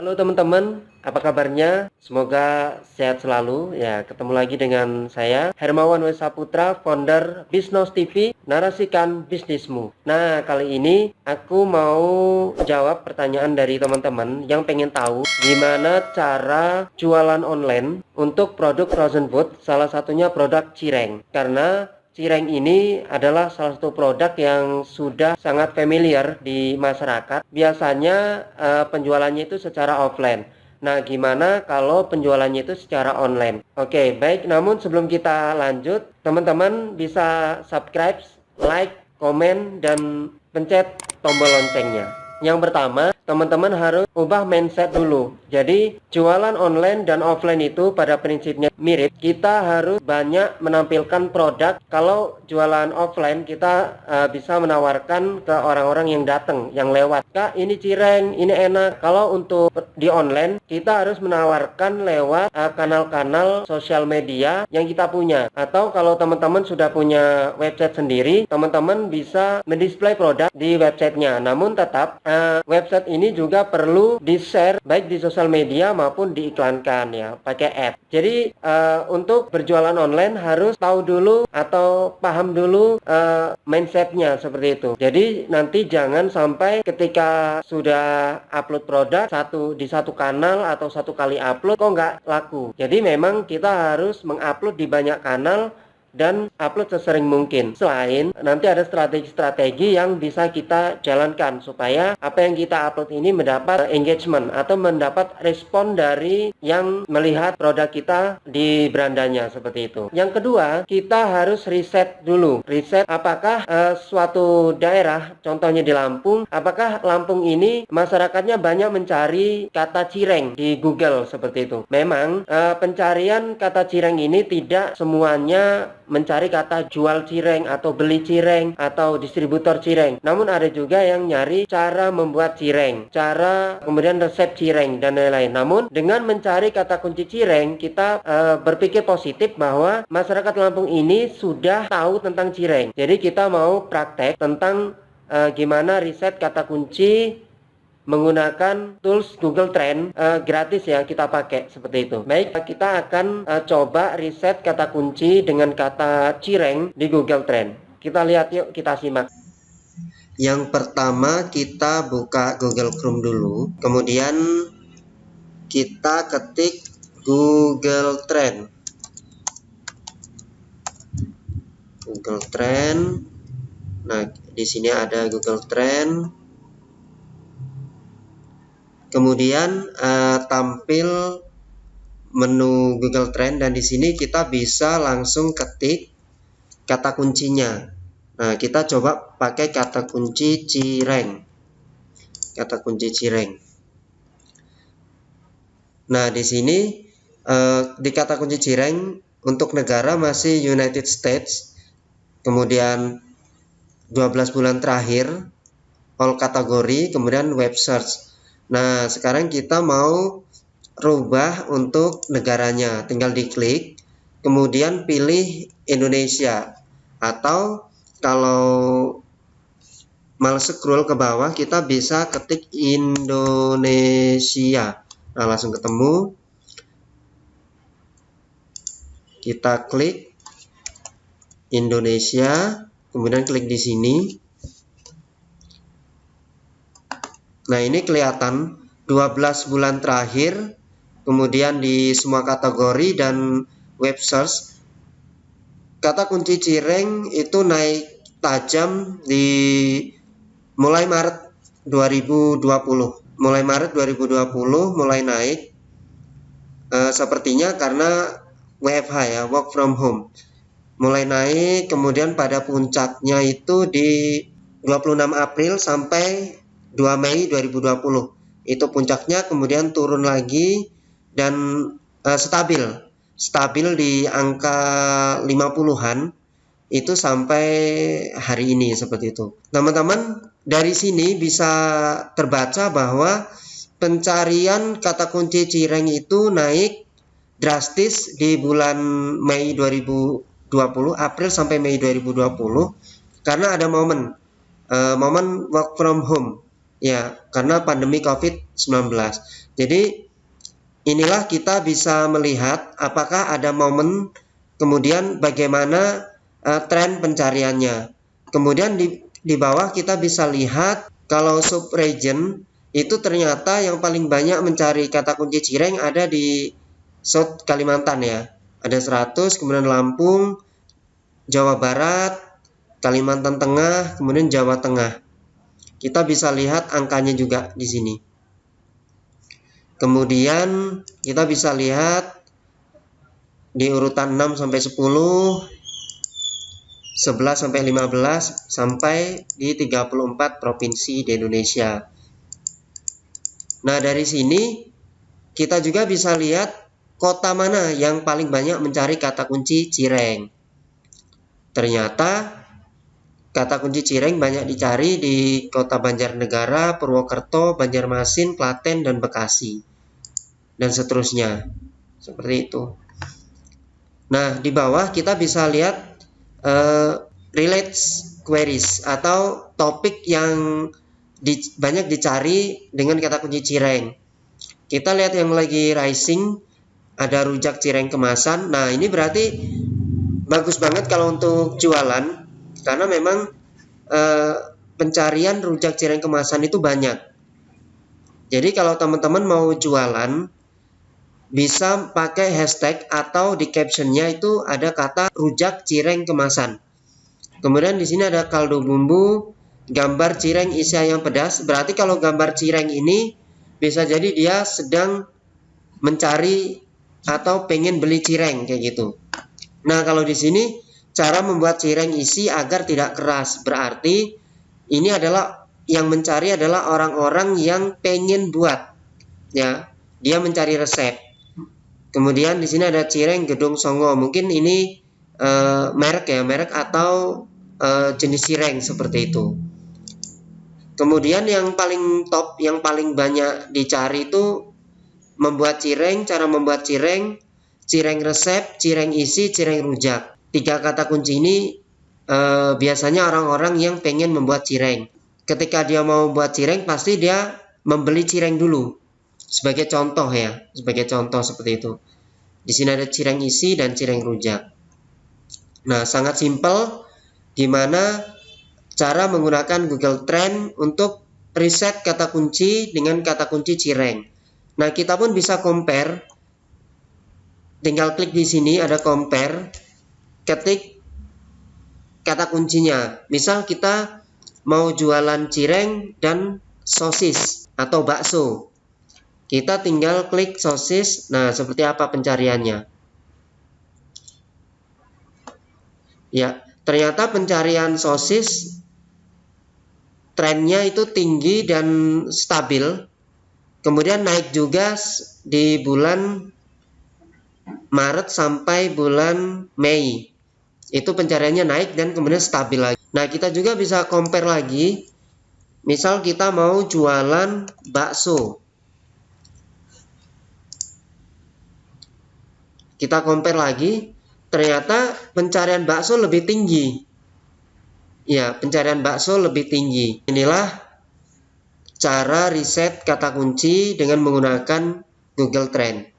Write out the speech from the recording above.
Halo teman-teman, apa kabarnya? Semoga sehat selalu. Ya, ketemu lagi dengan saya Hermawan W. Saputra, founder Bisnos TV, narasikan bisnismu. Nah, kali ini aku mau jawab pertanyaan dari teman-teman yang pengen tahu gimana cara jualan online untuk produk frozen food, salah satunya produk cireng. Karena cireng ini adalah salah satu produk yang sudah sangat familiar di masyarakat. Biasanya penjualannya itu secara offline. Nah, gimana kalau penjualannya itu secara online? Oke, baik. Namun sebelum kita lanjut, teman-teman bisa subscribe, like, komen, dan pencet tombol loncengnya. Yang pertama, teman-teman harus ubah mindset dulu. Jadi, jualan online dan offline itu pada prinsipnya mirip. Kita harus banyak menampilkan produk. Kalau jualan offline, kita bisa menawarkan ke orang-orang yang datang, yang lewat. Kak, ini cireng, ini enak. Kalau untuk di online, kita harus menawarkan lewat kanal-kanal sosial media yang kita punya. Atau kalau teman-teman sudah punya website sendiri, teman-teman bisa mendisplay produk di websitenya. Namun tetap website ini juga perlu di-share baik di sosial media maupun diiklankan ya, pakai ad. Jadi untuk berjualan online harus tahu dulu atau paham dulu mindsetnya seperti itu. Jadi nanti jangan sampai ketika sudah upload produk di satu kanal atau satu kali upload kok nggak laku. Jadi memang kita harus mengupload di banyak kanal dan upload sesering mungkin. Selain nanti ada strategi-strategi yang bisa kita jalankan supaya apa yang kita upload ini mendapat engagement atau mendapat respon dari yang melihat produk kita di berandanya seperti itu. Yang kedua, kita harus riset dulu. Riset apakah suatu daerah, contohnya di Lampung, apakah Lampung ini masyarakatnya banyak mencari kata cireng di Google seperti itu. Memang pencarian kata cireng ini tidak semuanya mencari kata jual cireng atau beli cireng atau distributor cireng. Namun ada juga yang nyari cara membuat cireng, cara kemudian resep cireng dan lain-lain. Namun dengan mencari kata kunci cireng, kita berpikir positif bahwa masyarakat Lampung ini sudah tahu tentang cireng. Jadi kita mau praktek tentang gimana riset kata kunci menggunakan tools Google Trend gratis ya, kita pakai seperti itu. Baik, kita akan coba riset kata kunci dengan kata cireng di Google Trend. Kita lihat yuk, kita simak. Yang pertama kita buka Google Chrome dulu, kemudian kita ketik Google Trend. Google Trend. Nah, di sini ada Google Trend. Kemudian tampil menu Google Trend dan di sini kita bisa langsung ketik kata kuncinya. Nah, kita coba pakai kata kunci cireng. Kata kunci cireng. Nah, di sini di kata kunci cireng untuk negara masih United States. Kemudian 12 bulan terakhir, all kategori, kemudian web search. Nah, sekarang kita mau rubah untuk negaranya, tinggal diklik, kemudian pilih Indonesia. Atau kalau males scroll ke bawah, kita bisa ketik Indonesia. Nah, langsung ketemu. Kita klik Indonesia, kemudian klik di sini. Nah, ini kelihatan 12 bulan terakhir, kemudian di semua kategori dan web search. Kata kunci cireng itu naik tajam mulai Maret 2020. Mulai Maret 2020 mulai naik. Sepertinya karena WFH ya, work from home. Mulai naik, kemudian pada puncaknya itu di 26 April sampai 2 Mei 2020. Itu puncaknya, kemudian turun lagi dan stabil di angka 50-an itu sampai hari ini seperti itu. Teman-teman, dari sini bisa terbaca bahwa pencarian kata kunci cireng itu naik drastis di bulan Mei 2020, April sampai Mei 2020 karena ada momen work from home. Kemudian di bulan Maret ya, karena pandemi COVID-19. Jadi inilah kita bisa melihat apakah ada momen, kemudian bagaimana tren pencariannya. Kemudian di bawah kita bisa lihat kalau sub-region itu ternyata yang paling banyak mencari kata kunci Cireng ada di South Kalimantan ya. Ada 100, kemudian Lampung, Jawa Barat, Kalimantan Tengah, kemudian Jawa Tengah. Kita bisa lihat angkanya juga di sini. Kemudian kita bisa lihat di urutan 6 sampai 10, 11 sampai 15 sampai di 34 provinsi di Indonesia. Nah, dari sini kita juga bisa lihat kota mana yang paling banyak mencari kata kunci Cireng. Ternyata kata kunci Cireng banyak dicari di kota Banjarnegara, Purwokerto, Banjarmasin, Klaten, dan Bekasi, dan seterusnya. Seperti itu. Nah, di bawah kita bisa lihat relates queries atau topik yang banyak dicari dengan kata kunci Cireng. Kita lihat yang lagi rising, ada rujak Cireng kemasan. Nah, ini berarti bagus banget kalau untuk jualan, karena memang pencarian rujak Cireng kemasan itu banyak. Jadi kalau teman-teman mau jualan, bisa pakai hashtag atau di captionnya itu ada kata rujak Cireng kemasan. Kemudian di sini ada kaldu bumbu, gambar Cireng isi ayam pedas. Berarti kalau gambar Cireng ini bisa jadi dia sedang mencari atau pengen beli Cireng kayak gitu. Nah, kalau di sini cara membuat Cireng isi agar tidak keras, berarti ini adalah yang mencari adalah orang-orang yang pengen buat, ya. Dia mencari resep. Kemudian di sini ada Cireng Gedung Songo. Mungkin ini merek ya, merek atau jenis Cireng seperti itu. Kemudian yang paling top, yang paling banyak dicari itu membuat Cireng, cara membuat Cireng, Cireng resep, Cireng isi, Cireng rujak. 3 kata kunci ini biasanya orang-orang yang pengen membuat Cireng. Ketika dia mau buat Cireng, pasti dia membeli Cireng dulu. Sebagai contoh ya, sebagai contoh seperti itu. Di sini ada Cireng isi dan Cireng rujak. Nah, sangat simpel gimana cara menggunakan Google Trend untuk riset kata kunci dengan kata kunci Cireng. Nah, kita pun bisa compare. Tinggal klik di sini ada compare, ketik kata kuncinya. Misal kita mau jualan Cireng dan sosis atau bakso. Kita tinggal klik sosis. Nah, seperti apa pencariannya? Ya, ternyata pencarian sosis trennya itu tinggi dan stabil. Kemudian naik juga di bulan Maret sampai bulan Mei. Itu pencariannya naik dan kemudian stabil lagi. Nah, kita juga bisa compare lagi. Misal kita mau jualan bakso. Kita compare lagi, ternyata pencarian bakso lebih tinggi. Ya, pencarian bakso lebih tinggi. Inilah cara riset kata kunci dengan menggunakan Google Trend.